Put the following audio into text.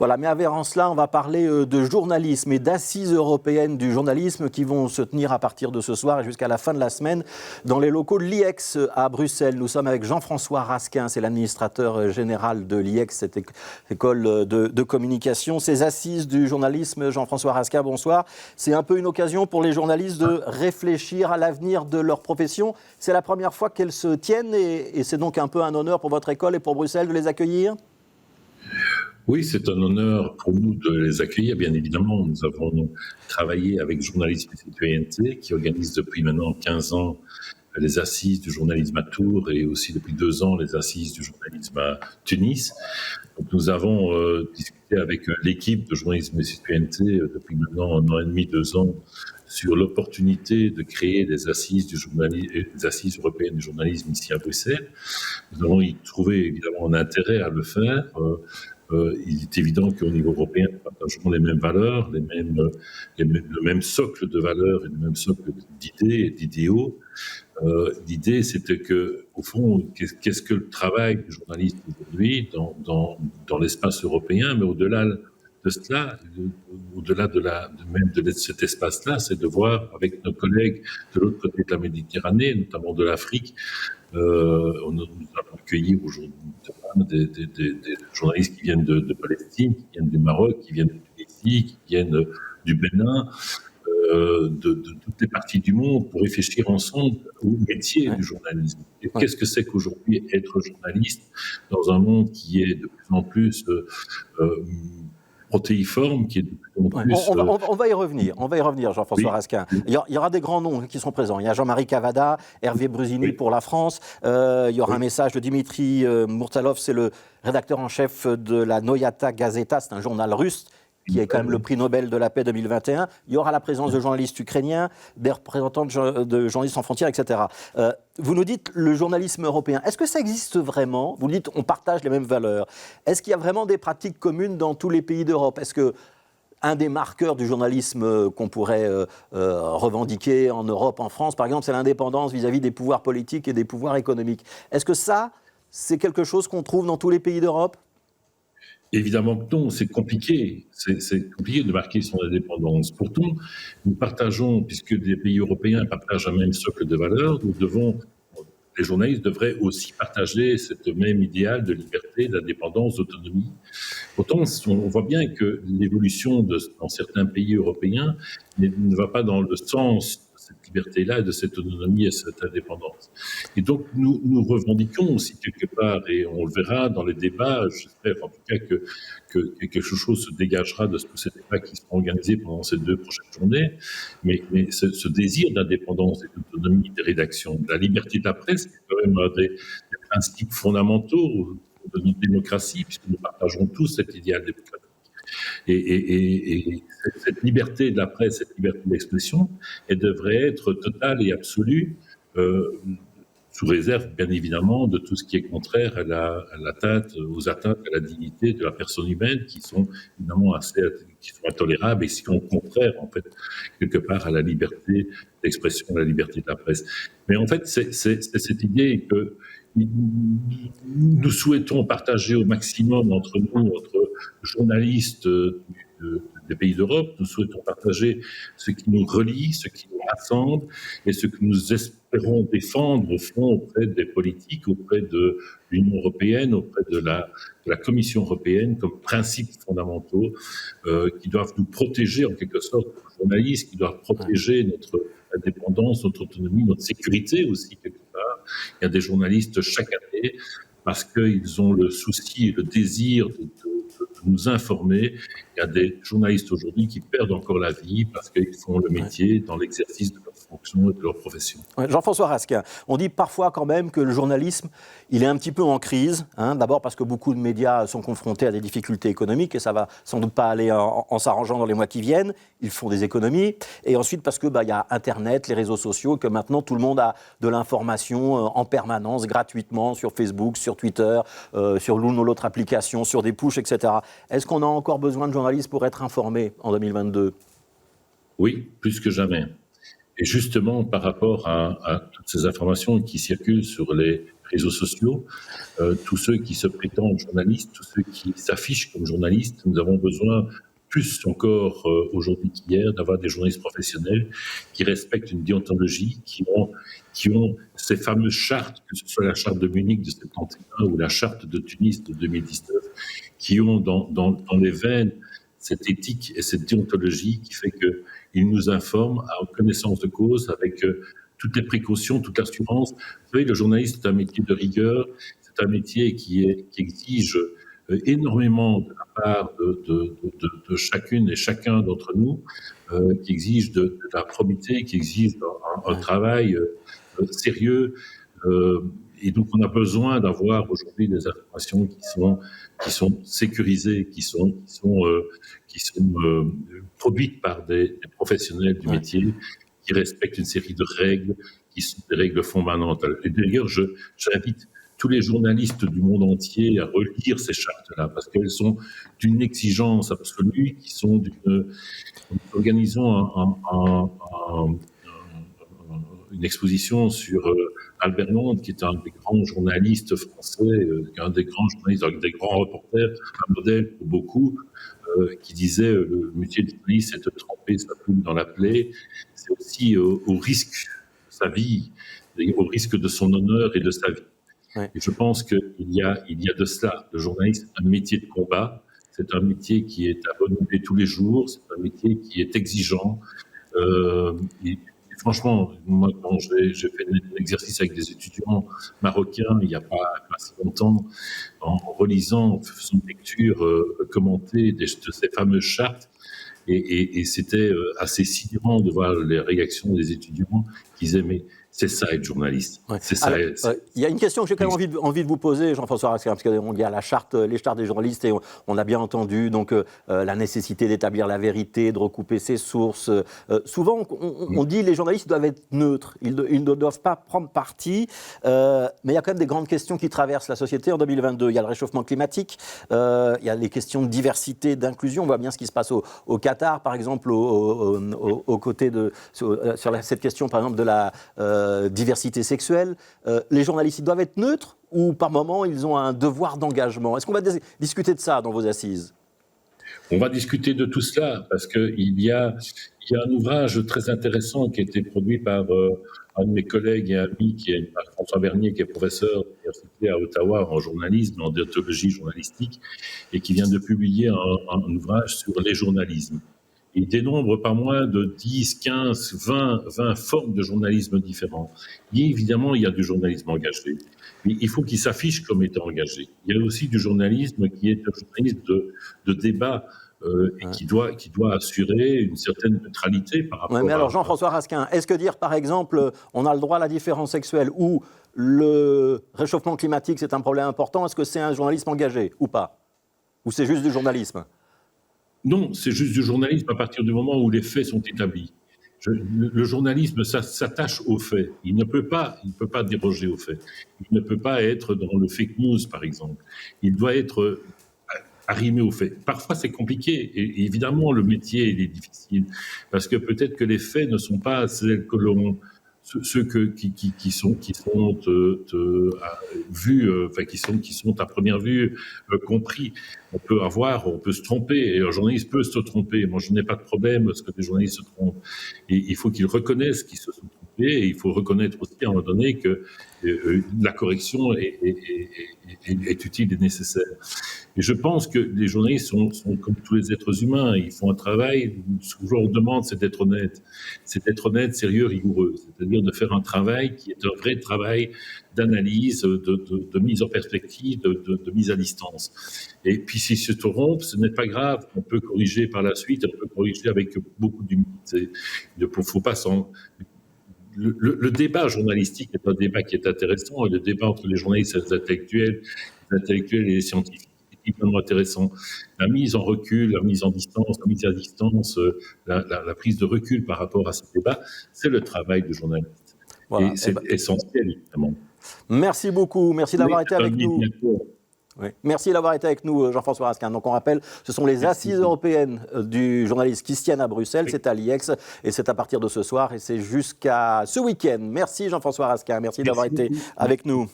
Voilà, mais avant cela, on va parler de journalisme et d'assises européennes du journalisme qui vont se tenir à partir de ce soir et jusqu'à la fin de la semaine dans les locaux de l'IEX à Bruxelles. Nous sommes avec Jean-François Raskin, c'est l'administrateur général de l'IEX, cette école de communication. Ces assises du journalisme, Jean-François Raskin, bonsoir. C'est un peu une occasion pour les journalistes de réfléchir à l'avenir de leur profession. C'est la première fois qu'elles se tiennent et c'est donc un peu un honneur pour votre école et pour Bruxelles de les accueillir ? Oui, c'est un honneur pour nous de les accueillir, bien évidemment. Nous avons travaillé avec Journalisme et Citoyenneté, qui organise depuis maintenant 15 ans les assises du journalisme à Tours et aussi depuis 2 ans les assises du journalisme à Tunis. Donc, nous avons discuté avec l'équipe de Journalisme et Citoyenneté depuis maintenant 1 an et demi, 2 ans sur l'opportunité de créer des assises des assises européennes du journalisme ici à Bruxelles. Nous avons y trouvé évidemment un intérêt à le faire. Il est évident qu'au niveau européen, nous partageons les mêmes valeurs, le même socle de valeurs et le même socle d'idées et d'idéaux. L'idée, c'était que, au fond, qu'est-ce que le travail du journaliste aujourd'hui dans l'espace européen, mais au-delà de cela, au-delà de cet espace-là, c'est de voir avec nos collègues de l'autre côté de la Méditerranée, notamment de l'Afrique. Nous avons accueilli aujourd'hui des journalistes qui viennent de Palestine, qui viennent du Maroc, qui viennent de Tunisie, qui viennent du Bénin, de toutes les parties du monde pour réfléchir ensemble au métier du journalisme. Et qu'est-ce que c'est qu'aujourd'hui être journaliste dans un monde qui est de plus en plus protéiforme, qui est de plus en plus... On va y revenir, Jean-François Raskin. Il y aura des grands noms qui seront présents. Il y a Jean-Marie Cavada, Hervé Brusini pour la France. Il y aura un message de Dimitri Mourtalov, c'est le rédacteur en chef de la Noyata Gazeta, c'est un journal russe qui est quand même le prix Nobel de la paix 2021. Il y aura la présence de journalistes ukrainiens, des représentants de journalistes sans frontières, etc. Vous nous dites le journalisme européen. Est-ce que ça existe vraiment ? Vous dites on partage les mêmes valeurs. Est-ce qu'il y a vraiment des pratiques communes dans tous les pays d'Europe ? Est-ce que un des marqueurs du journalisme qu'on pourrait revendiquer en Europe, en France, par exemple, c'est l'indépendance vis-à-vis des pouvoirs politiques et des pouvoirs économiques. Est-ce que ça, c'est quelque chose qu'on trouve dans tous les pays d'Europe ? Évidemment que non, c'est compliqué. C'est compliqué de marquer son indépendance. Pourtant, nous partageons, puisque les pays européens partagent un même socle de valeurs, les journalistes devraient aussi partager cette même idéal de liberté, d'indépendance, d'autonomie. Pourtant, on voit bien que l'évolution dans certains pays européens ne va pas dans le sens de cette liberté-là, de cette autonomie et de cette indépendance. Et donc, nous revendiquons aussi quelque part, et on le verra dans les débats, j'espère en tout cas que quelque chose se dégagera de tous ces débats qui seront organisés pendant ces 2 prochaines journées, mais ce désir d'indépendance et d'autonomie des rédactions, de la liberté de la presse, c'est quand même un des principes fondamentaux de notre démocratie, puisque nous partageons tous cet idéal démocratique. Et cette liberté de la presse, cette liberté d'expression, elle devrait être totale et absolue, sous réserve, bien évidemment, de tout ce qui est contraire aux atteintes à la dignité de la personne humaine, qui sont évidemment qui sont intolérables et qui sont contraires, en fait, quelque part à la liberté d'expression, à la liberté de la presse. Mais en fait, c'est cette idée que nous souhaitons partager au maximum entre journalistes des pays d'Europe. Nous souhaitons partager ce qui nous relie, ce qui nous rassemble et ce que nous espérons défendre au fond auprès des politiques, auprès de l'Union européenne, auprès de la Commission européenne comme principes fondamentaux qui doivent nous protéger en quelque sorte, les journalistes, qui doivent protéger notre indépendance, notre autonomie, notre sécurité aussi quelque part. Il y a des journalistes chaque année parce qu'ils ont le souci et le désir de nous informer. Il y a des journalistes aujourd'hui qui perdent encore la vie parce qu'ils font le métier dans l'exercice de leur fonction et de leur profession. Jean-François Raskin, on dit parfois quand même que le journalisme, il est un petit peu en crise. D'abord parce que beaucoup de médias sont confrontés à des difficultés économiques et ça va sans doute pas aller en s'arrangeant dans les mois qui viennent. Ils font des économies. Et ensuite parce que y a Internet, les réseaux sociaux, que maintenant tout le monde a de l'information en permanence, gratuitement, sur Facebook, sur Twitter, sur l'une ou l'autre application, sur des pushs, etc. Est-ce qu'on a encore besoin de journalistes pour être informés en 2022 ? Oui, plus que jamais. Et justement, par rapport à toutes ces informations qui circulent sur les réseaux sociaux, tous ceux qui se prétendent journalistes, tous ceux qui s'affichent comme journalistes. Nous avons besoin plus encore aujourd'hui qu'hier, d'avoir des journalistes professionnels qui respectent une déontologie, qui ont ces fameuses chartes, que ce soit la charte de Munich de 71 ou la charte de Tunis de 2019, qui ont dans les veines cette éthique et cette déontologie qui fait qu'ils nous informent à connaissance de cause avec toutes les précautions, toute l'assurance. Vous savez, le journaliste, c'est un métier de rigueur, c'est un métier qui exige énormément de la part de chacune et chacun d'entre nous, qui exige de la probité, qui exige un travail sérieux. Et donc, on a besoin d'avoir aujourd'hui des informations qui sont sécurisées, qui sont produites par des professionnels du métier, qui respectent une série de règles, qui sont des règles fondamentales. Et d'ailleurs, j'invite tous les journalistes du monde entier à relire ces chartes-là, parce qu'elles sont d'une exigence absolue, qui sont organisons une exposition sur Albert Londres, qui est un des grands journalistes français, un des grands journalistes, des grands reporters, un modèle pour beaucoup, qui disait le métier de journaliste, c'est de tremper sa plume dans la plaie, c'est aussi au risque de sa vie, au risque de son honneur et de sa vie. Ouais. Et je pense qu'il y a de cela. Le journaliste est un métier de combat, c'est un métier qui est à renouveler tous les jours, c'est un métier qui est exigeant. Et franchement, moi, quand j'ai fait un exercice avec des étudiants marocains il n'y a pas si longtemps, en relisant, en faisant une lecture commentée de ces fameuses chartes, et c'était assez sidérant de voir les réactions des étudiants qui disaient mais c'est ça être journaliste. Ouais. C'est ça. Il y a une question que j'ai quand même envie de vous poser, Jean-François Raskin, parce qu'il y a la charte, les chartes des journalistes, et on a bien entendu donc la nécessité d'établir la vérité, de recouper ses sources. Souvent, on dit que les journalistes doivent être neutres, ils ne doivent pas prendre parti, mais il y a quand même des grandes questions qui traversent la société en 2022. Il y a le réchauffement climatique, il y a les questions de diversité, d'inclusion. On voit bien ce qui se passe au Qatar, par exemple, aux côtés sur cette question, par exemple, de la diversité sexuelle. Les journalistes, ils doivent être neutres ou par moment, ils ont un devoir d'engagement? Est-ce qu'on va discuter de ça dans vos assises? On va discuter de tout cela parce qu'il y a un ouvrage très intéressant qui a été produit par un de mes collègues et amis, qui est François Bernier, qui est professeur de l'université à Ottawa en journalisme, en déontologie journalistique, et qui vient de publier un ouvrage sur les journalismes. Il dénombre pas moins de 10, 15, 20 formes de journalisme différents. Et évidemment, il y a du journalisme engagé. Mais il faut qu'il s'affiche comme étant engagé. Il y a aussi du journalisme qui est un journalisme de débat et qui doit assurer une certaine neutralité par rapport mais alors, Jean-François Raskin, est-ce que dire, par exemple, on a le droit à la différence sexuelle ou le réchauffement climatique, c'est un problème important, est-ce que c'est un journalisme engagé ou pas? Ou c'est juste du journalisme? Non, c'est juste du journalisme à partir du moment où les faits sont établis. Le journalisme s'attache aux faits. Il ne peut pas déroger aux faits. Il ne peut pas être dans le fake news, par exemple. Il doit être arrimé aux faits. Parfois, c'est compliqué. Et évidemment, le métier il est difficile parce que peut-être que les faits ne sont pas ceux que l'on ceux qui sont vus, enfin qui sont à première vue compris. On peut se tromper, et un journaliste peut se tromper. Moi, je n'ai pas de problème à ce que les journalistes se trompent. Et il faut qu'ils reconnaissent qu'ils se sont trompés, et il faut reconnaître aussi à un moment donné que la correction est utile et nécessaire. Et je pense que les journalistes sont comme tous les êtres humains. Ils font un travail. Ce que je leur demande, c'est d'être honnête. C'est d'être honnête, sérieux, rigoureux. C'est-à-dire de faire un travail qui est un vrai travail d'analyse, de mise en perspective, de mise à distance. Et puis, s'ils se trompent, ce n'est pas grave. On peut corriger par la suite. On peut corriger avec beaucoup d'humilité. Il ne faut pas s'en... Le débat journalistique est un débat qui est intéressant. Et le débat entre les journalistes et les intellectuels et les scientifiques est extrêmement intéressant. La mise en recul, la mise en distance, la mise à distance, la prise de recul par rapport à ce débat, c'est le travail du journaliste. Voilà. Et c'est essentiel, évidemment. Merci beaucoup. Merci d'avoir été avec nous. Oui. Merci d'avoir été avec nous, Jean-François Raskin. Donc on rappelle, ce sont les assises européennes du journaliste qui se tiennent à Bruxelles, c'est à l'IEX, et c'est à partir de ce soir, et c'est jusqu'à ce week-end. Merci Jean-François Raskin, merci d'avoir été avec nous.